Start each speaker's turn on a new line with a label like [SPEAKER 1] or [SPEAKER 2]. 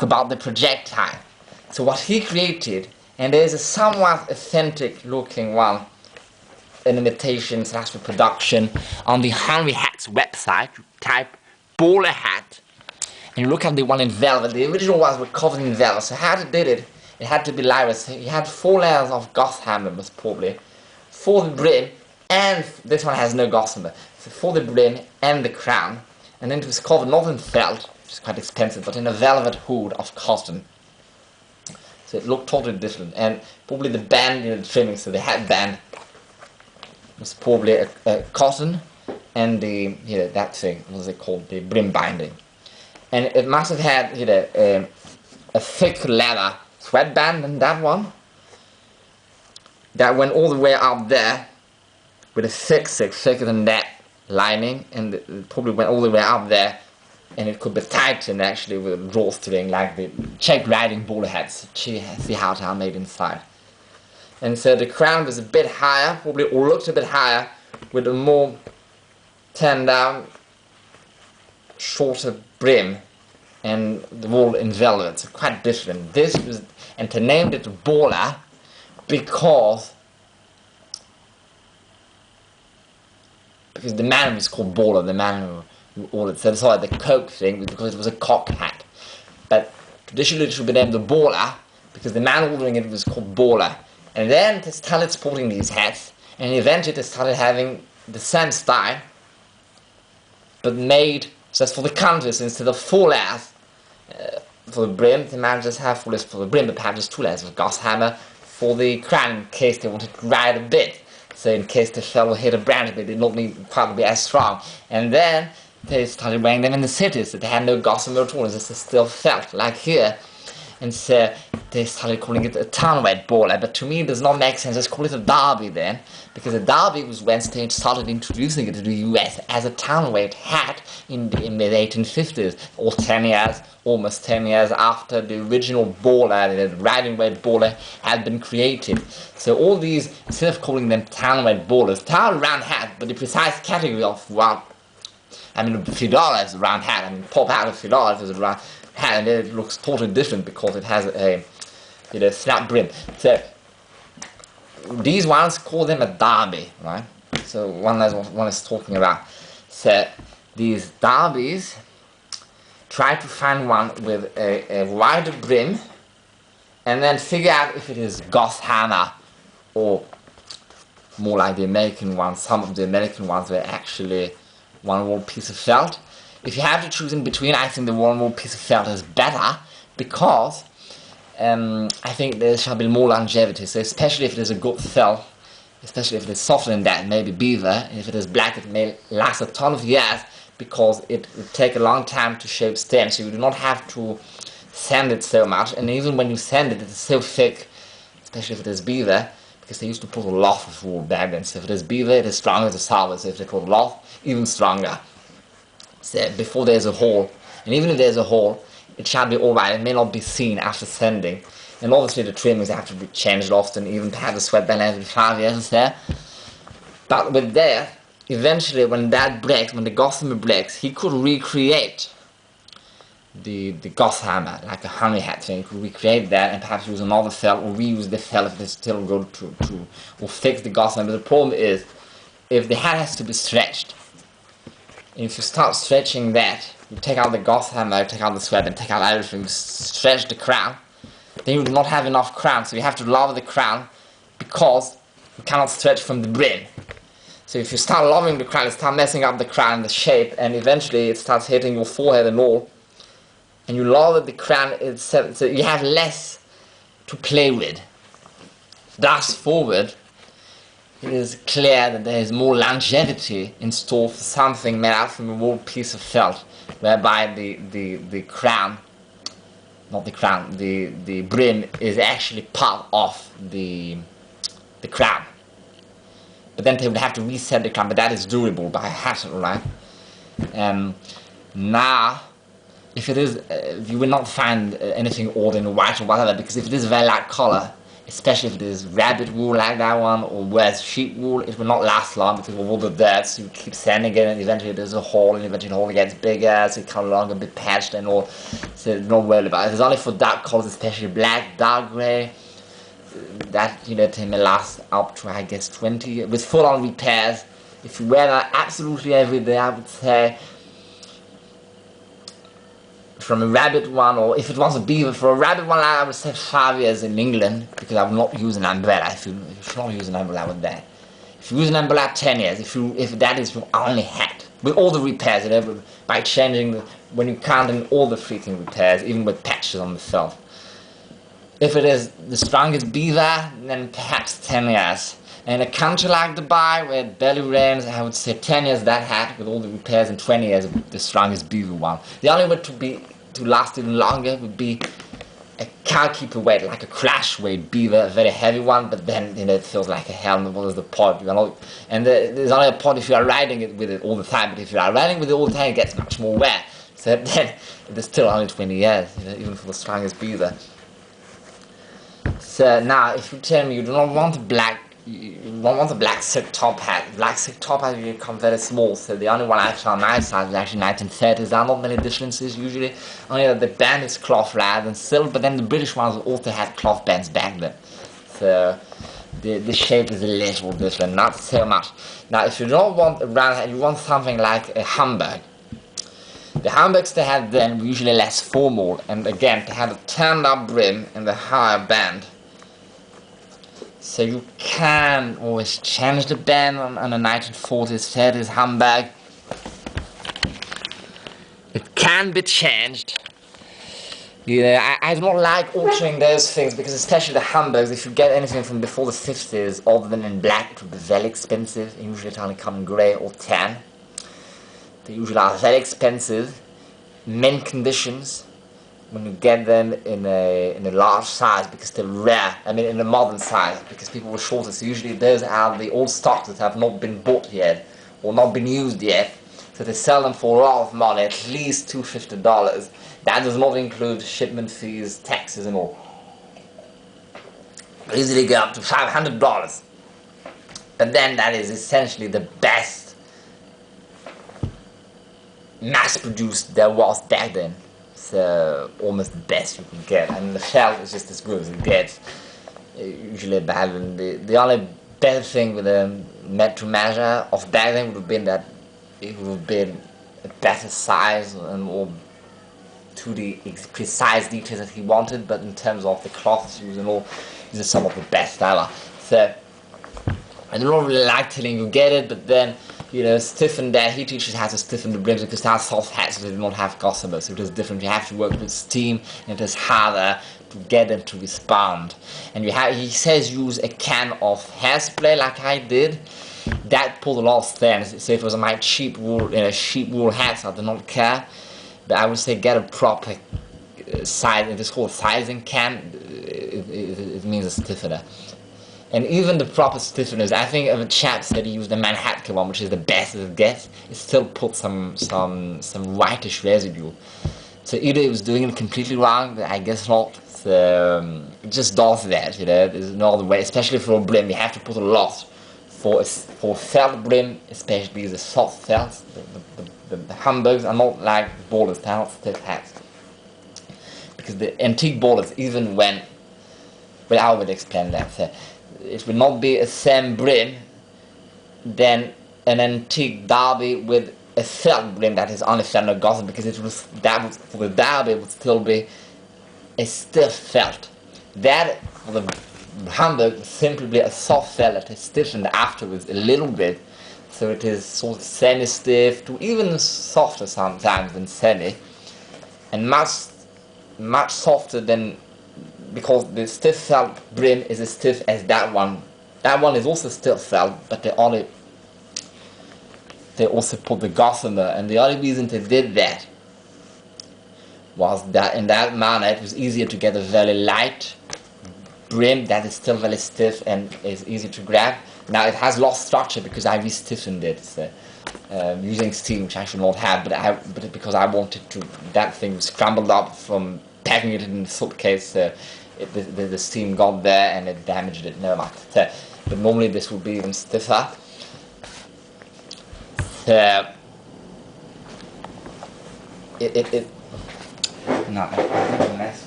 [SPEAKER 1] talk about the projectile. So what he created, and there's a somewhat authentic looking one, an imitation / reproduction on the Henry Hat's website. You type bowler hat and you look at the one in velvet. The original ones were covered in velvet, so how he did it, it had to be Lyris. He had 4 layers of gossamer, most probably, for the brim, and this one has no gossamer, so for the brim and the crown, and then it was covered not in felt, which is quite expensive, but in a velvet hood of cotton. So it looked totally different, and probably the band in the trimming, so the hat band was probably a cotton, and the, that thing, what was it called, the brim binding. And it must have had, a thick leather sweatband in that one, that went all the way up there, with a thicker than that lining, and it probably went all the way up there, and it could be tightened actually with a drawstring, like the Czech riding bowler hats. See how they are made inside. And so the crown was a bit higher, probably, or looked a bit higher, with a more turned down, shorter brim, and the wool in velvet. So quite different. This was, and they named it bowler because the man was called Bowler, the man who ordered. So that's why the Coke thing, because it was a cock hat. But traditionally it should be named the Bowler because the man ordering it was called Bowler. And then they started sporting these hats, and eventually they started having the same style, but made just for the countries. Instead of 4 layers for the brim, they might just have 4 layers for the brim, but perhaps just 2 layers of gossamer for the crown in case they wanted to ride a bit. So in case they fell or hit a branch a bit, they did not need quite to be as strong. And then they started wearing them in the cities, so they had no gossamer at all, it's just still felt, like here. And so they started calling it a town-weight bowler, but to me it does not make sense. Let's call it a derby then, because a derby was when they started introducing it to the US as a town-weight hat in the mid-1850s, or 10 years, almost 10 years after the original bowler, the riding-weight bowler, had been created. So all these, instead of calling them town-weight bowlers, town round hat, but the precise category of what, I mean, the fedora is a round hat, I mean, pop out of fedora is a round hat, and it looks totally different because it has a snap brim. So these ones call them a derby, right? So one is talking about. So these derbies try to find one with a wider brim, and then figure out if it is gossamer or more like the American ones. Some of the American ones were actually one whole piece of felt. If you have to choose in between, I think the one more piece of felt is better, because I think there shall be more longevity. So especially if it is a good felt, especially if it is softer than that, maybe beaver, and if it is black, it may last a ton of years, because it will take a long time to shape stems, so you do not have to sand it so much, and even when you sand it, it is so thick, especially if it is beaver, because they used to put a lot of wool back then. So if it is beaver, it is stronger as a salvage. So if they put a lot, even stronger. So before there's a hole, and even if there's a hole, it shall be alright. It may not be seen after sanding, and obviously the trimmings have to be changed often, even perhaps the sweatband every 5 years or so. But with that, eventually when that breaks, when the gossamer breaks, he could recreate the gossamer, like a honey hat thing. He could recreate that and perhaps use another felt, or reuse the felt if it's still good to or fix the gossamer. But the problem is, if the hat has to be stretched, and if you start stretching that, you take out the gossamer, take out the sweat, and take out everything, stretch the crown, then you do not have enough crown, so you have to lower the crown, because you cannot stretch from the brim. So if you start lowering the crown, you start messing up the crown, the shape, and eventually it starts hitting your forehead and all, and you lower the crown itself, so you have less to play with. Thus forward, it is clear that there is more longevity in store for something made out from a wool piece of felt, whereby the crown, not the crown, the brim is actually part of the crown. But then they would have to reset the crown, but that is durable by a hat, right? Now, if it is, you will not find anything old in white or whatever, because if it is a very light color, especially if it is rabbit wool like that one, or whereas sheep wool, it will not last long because of all the dirt, so you keep sanding it and eventually there's a hole, and eventually the hole gets bigger, so it can no longer be patched and all, so not worried about it. It's only for dark colors, especially black, dark grey, that, you know, may last up to, I guess, 20, with full-on repairs. If you wear that absolutely every day, I would say, from a rabbit one, or if it was a beaver, for a rabbit one, I would say 5 years in England, because I would not use an umbrella. If you should not use an umbrella with that. If you use an umbrella, 10 years. If that is your only hat, with all the repairs, you know, by changing when you count in all the freaking repairs, even with patches on the self. If it is the strongest beaver, then perhaps 10 years. In a country like Dubai, where it barely rains, I would say 10 years that hat with all the repairs, and 20 years the strongest beaver one. The only way to last even longer would be a cow-keeper weight, like a crash weight beaver, a very heavy one, but then, you know, it feels like a helmet. What is the point? You know? And there's only a point if you are riding it with it all the time, but if you are riding with it all the time, it gets much more wear. So then it's still only 20 years, you know, even for the strongest beaver. So now, if you tell me you do not want a black silk top hat. Black silk top hat will become very small, so the only one I found my size is actually 1930s. There are not many differences usually, only that the band is cloth rather than silk, but then the British ones also had cloth bands back then. So the shape is a little different, not so much. Now if you don't want a round hat, you want something like a Hamburg. The Hamburgs they had then were usually less formal, and again they had a turned up brim and the higher band. So you can always change the band on a 1940s, 30s Hamburg. It can be changed. You know, I do not like altering those things, because especially the Hamburgs, if you get anything from before the 50s, other than in black, it would be very expensive. Usually it only come in grey or tan. They usually are very expensive. Mint conditions. When you get them in a large size, because they're rare, I mean in a modern size, because people were shorter, so usually those are the old stocks that have not been bought yet, or not been used yet, so they sell them for a lot of money, at least $250. That does not include shipment fees, taxes and all. Easily go up to $500. But then that is essentially the best mass-produced there was back then. Almost the best you can get, and the felt is just as good as it gets. Usually bad, and the only better thing with a made to measure of back then would have been that it would have been a better size and more to the precise details that he wanted, but in terms of the cloths used and all, these are some of the best ever. So I don't really like telling you get it, but then, you know, stiffen that. He teaches how to stiffen the brims, because they are soft hats, so they do not have gossamer, so it is different. You have to work with steam, and it is harder to get them to respond. And he says use a can of hairspray like I did. That pulled a lot of stains. So if it was my sheep wool hats, I do not care. But I would say get a proper size. It is called sizing can. It means a stiffener. And even the proper stiffeners, I think if a chap said he used the Manhattan one, which is the best it gets, it still put some whitish residue. So either he was doing it completely wrong, but I guess not. So it just does that, you know. There's no other way, especially for a brim. You have to put a lot. For felt brim, especially the soft felts, the Hamburgs are not like ballers, they're not stiff hats. Because the antique ballers, even when, well, I would explain that. So, it will not be a same brim than an antique derby with a felt brim that is only felt no gossamer, because for the derby it would still be a stiff felt. That for the Hamburg would simply be a soft felt that is stiffened afterwards a little bit, so it is sort of semi-stiff to even softer sometimes than semi, and much softer than, because the stiff felt brim is as stiff as that one. That one is also still felt, but they also put the gossamer, and the only reason they did that was that in that manner it was easier to get a very light brim that is still very stiff and is easy to grab. Now it has lost structure because I re-stiffened it, so, using steam, which I should not have, but because I wanted to, that thing was scrambled up from packing it in a suitcase, so the steam got there and it damaged it. Never mind. So, but normally this would be even stiffer. So no, mess.